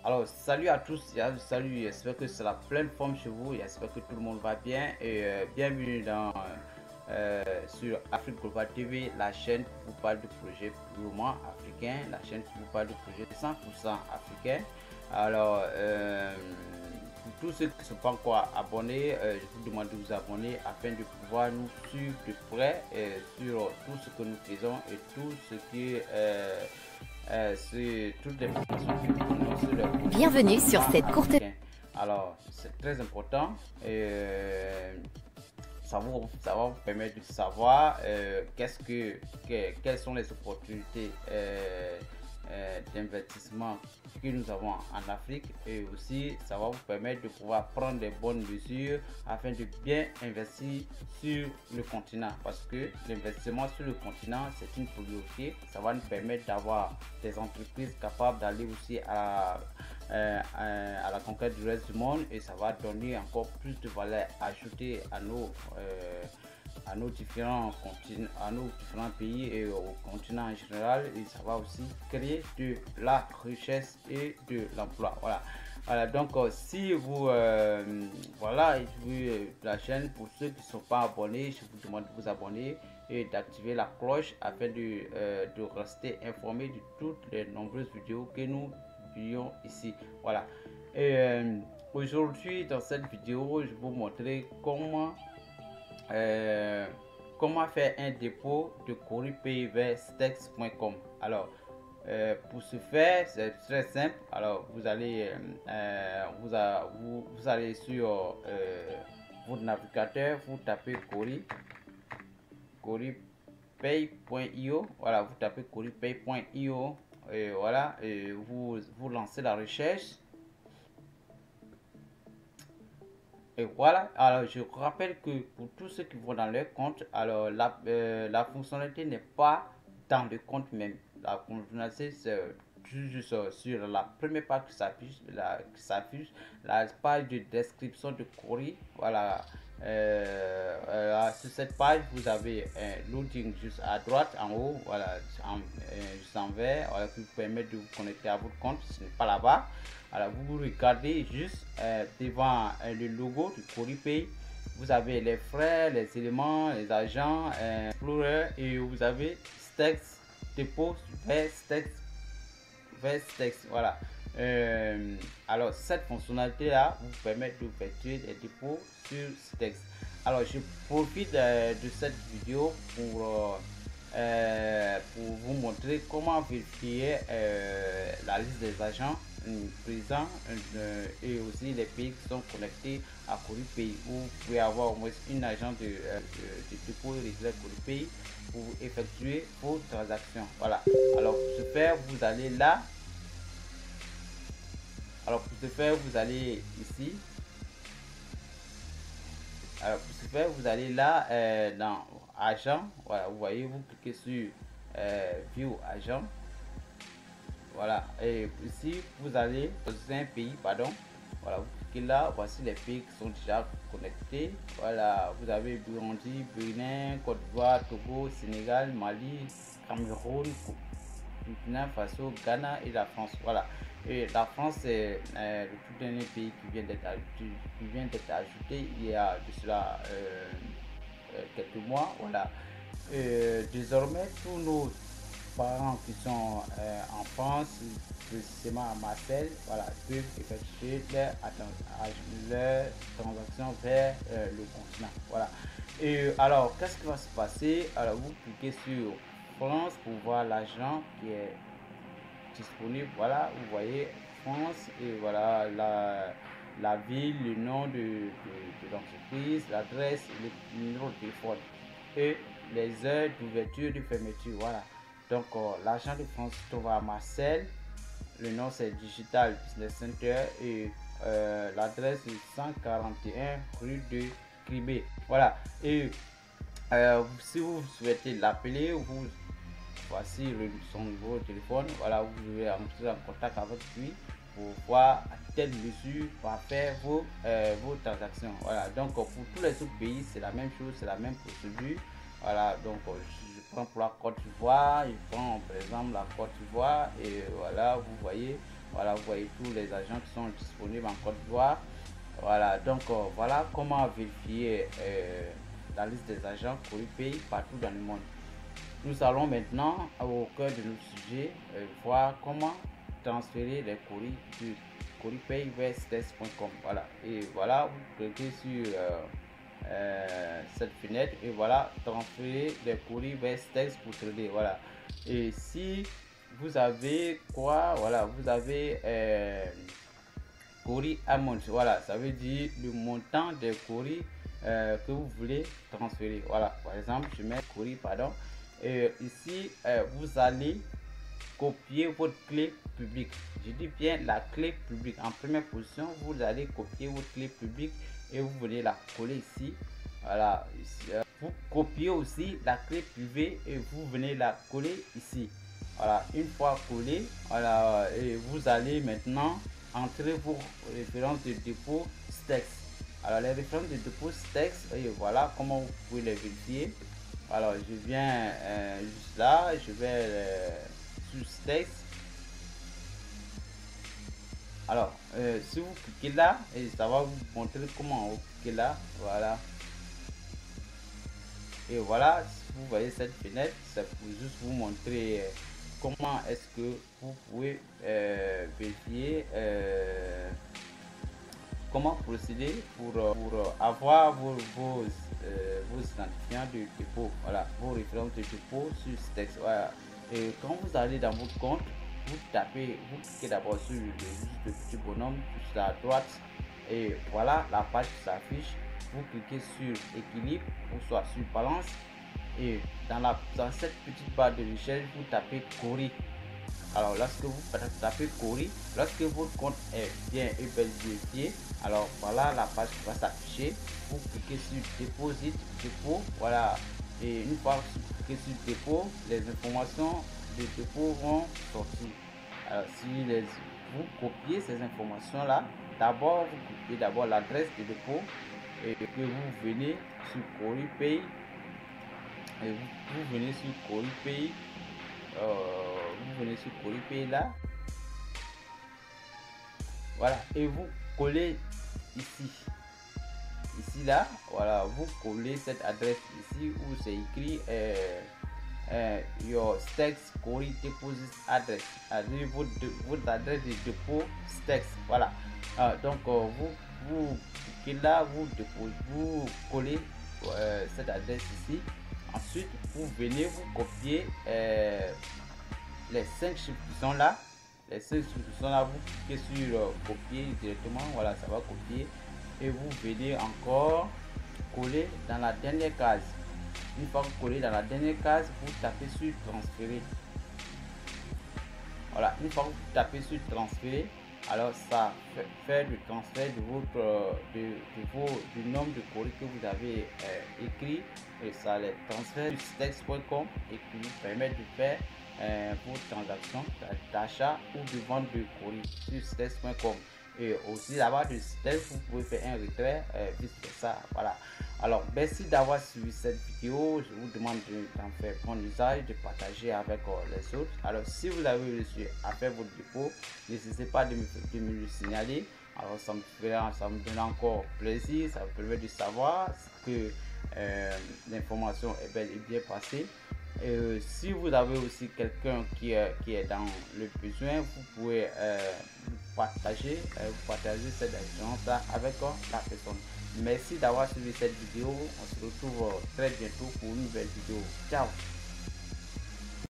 Alors, salut à tous, salut, j'espère que c'est la pleine forme chez vous, j'espère que tout le monde va bien et bienvenue sur Afrique Global TV, la chaîne qui vous parle de projets purement africains, la chaîne qui vous parle de projets 100% africains. Alors, pour tous ceux qui ne sont pas encore abonnés, je vous demande de vous abonner afin de pouvoir nous suivre de près sur tout ce que nous faisons et tout ce qui c'est toutes les informations que nous donnons sur le projet. Bienvenue sur cette courte. Alors, c'est très important et ça va vous permettre de savoir quelles sont les opportunités d'investissement que nous avons en Afrique, et aussi ça va vous permettre de pouvoir prendre des bonnes mesures afin de bien investir sur le continent, parce que l'investissement sur le continent c'est une priorité. Ça va nous permettre d'avoir des entreprises capables d'aller aussi à la conquête du reste du monde, et ça va donner encore plus de valeur ajoutée à nos différents pays et au continent en général, et ça va aussi créer de la richesse et de l'emploi. Voilà, donc si vous la chaîne, pour ceux qui ne sont pas abonnés, je vous demande de vous abonner et d'activer la cloche afin de rester informé de toutes les nombreuses vidéos que nous publions ici. Voilà, et aujourd'hui dans cette vidéo je vais vous montrer comment faire un dépôt de CoriPay vers stex.com. Alors, pour ce faire, c'est très simple. Alors, vous allez sur votre navigateur, vous tapez coripay.io. Voilà, vous tapez coripay.io et voilà, et vous lancez la recherche. Et voilà, alors je rappelle que pour tous ceux qui vont dans leur compte, alors la fonctionnalité n'est pas dans le compte même. La fonctionnalité c'est juste sur la première page qui s'affiche, la page de description de Cori. Voilà, sur cette page vous avez un loading juste à droite en haut, voilà, juste en vert, voilà, qui vous permet de vous connecter à votre compte. Ce n'est pas là-bas. Alors vous regardez juste devant le logo du CoriPay, vous avez les frais, les éléments, les agents, Explorer, et vous avez Stex, dépôt vers Stex. Voilà. Alors cette fonctionnalité là vous permet de effectuer des dépôts sur Stex. Alors je profite de cette vidéo pour vous montrer comment vérifier la liste des agents présents et aussi les pays qui sont connectés à CoriPay. Vous pouvez avoir au moins une agent de dépôt régulier CoriPay pour effectuer vos transactions. Voilà, alors pour ce faire vous allez là. Alors pour ce faire vous allez ici. Alors pour ce faire vous allez là dans agent. Voilà, vous voyez, vous cliquez sur view agent. Voilà, et ici vous allez dans un pays, pardon. Voilà, vous cliquez là, voici les pays qui sont déjà connectés. Voilà, vous avez Burundi, Bénin, Côte d'Ivoire, Togo, Sénégal, Mali, Cameroun, Burkina Faso, Ghana et la France. Voilà, et la France c'est le tout dernier pays qui vient d'être ajouté il y a de cela quelques mois. Voilà, désormais tous nos parents qui sont en France, précisément à Marseille, voilà, peuvent effectuer leur transaction vers le continent. Voilà, et alors qu'est-ce qui va se passer? Alors vous cliquez sur France pour voir l'argent qui est disponible. Voilà, vous voyez France, et voilà la ville, le nom de l'entreprise, l'adresse, le numéro de téléphone et les heures d'ouverture, de fermeture. Voilà, donc l'argent de France se trouve à Marseille, le nom c'est Digital Business Center et l'adresse est 141 rue de Cribé. Voilà, et si vous souhaitez l'appeler, voici son numéro de téléphone. Voilà, vous devez entrer en contact avec lui pour voir à quelle mesure va faire vos transactions. Voilà, donc pour tous les autres pays c'est la même chose, c'est la même procédure. Voilà, donc je prends pour la Côte d'Ivoire, je prends par exemple la Côte d'Ivoire, et voilà, vous voyez, Voilà, vous voyez tous les agents qui sont disponibles en Côte d'Ivoire. Voilà, donc voilà comment vérifier la liste des agents Coripay partout dans le monde. Nous allons maintenant au cœur de notre sujet, voir comment transférer les courriers du Coripay vers stex.com. Voilà, et voilà, vous cliquez sur cette fenêtre et voilà, transférer les courriers vers Stex pour trader. Voilà, et si vous avez quoi, voilà, vous avez courrier amount, voilà, ça veut dire le montant des courriers que vous voulez transférer. Voilà, par exemple, je mets courrier, pardon, et ici vous allez copier votre clé publique. Je dis bien la clé publique. En première position, vous allez copier votre clé publique et vous venez la coller ici. Voilà, ici, vous copiez aussi la clé privée et vous venez la coller ici. Voilà, une fois collée, voilà, et vous allez maintenant entrer vos références de dépôt Stex. Alors les références de dépôt Stex, et voilà comment vous pouvez les vérifier. Alors je viens juste là, je vais sur Stex. Alors si vous cliquez là, et ça va vous montrer comment vous cliquez là, voilà. Et voilà, vous voyez cette fenêtre, c'est pour juste vous montrer comment est-ce que vous pouvez vérifier, comment procéder pour avoir vos identifiants de dépôt, voilà, vos références de dépôt sur Stex. Voilà. Et quand vous allez dans votre compte, vous tapez, vous cliquez d'abord sur le petit bonhomme juste à droite et voilà la page qui s'affiche. Vous cliquez sur équilibre ou soit sur balance et dans cette petite barre de recherche vous tapez Cori. Alors lorsque vous tapez Cori, lorsque votre compte est bien et bien vérifié, alors voilà la page qui va s'afficher. Vous cliquez sur Deposit, dépôt, voilà, et une fois que vous cliquez sur dépôt, les informations de dépôt vont sortir. Alors si vous copiez ces informations là, d'abord vous copiez d'abord l'adresse de dépôt et que vous venez sur Coripay et vous venez sur Coripay, vous venez sur Coripay là, voilà, et vous collez ici là, voilà, vous collez cette adresse ici où c'est écrit your Stex Cori deposit address, votre adresse de dépôt Stex, voilà. Donc vous cliquez là, vous collez cette adresse ici. Ensuite vous venez vous copier les 5 chiffres qui sont là, vous cliquez sur copier directement, voilà, ça va copier et vous venez encore coller dans la dernière case. Une fois que vous collez dans la dernière case, vous tapez sur transférer. Voilà, une fois que vous tapez sur transférer, alors ça fait le transfert de votre du nombre de courriers que vous avez écrit et ça les transfère sur stex.com et qui vous permet de faire vos transactions d'achat ou de vente de courrier sur stex.com. Et aussi là-bas de Stex, vous pouvez faire un retrait, vice versa. Voilà. Alors, merci d'avoir suivi cette vidéo. Je vous demande d'en faire bon usage, de partager avec les autres. Alors, si vous avez réussi à faire votre dépôt, n'hésitez pas de me le signaler. Alors, ça me donne encore plaisir. Ça me permet de savoir que l'information est bel et bien passée. Si vous avez aussi quelqu'un qui est dans le besoin, vous pouvez partager cette expérience là avec la personne. Merci d'avoir suivi cette vidéo. On se retrouve très bientôt pour une nouvelle vidéo. Ciao.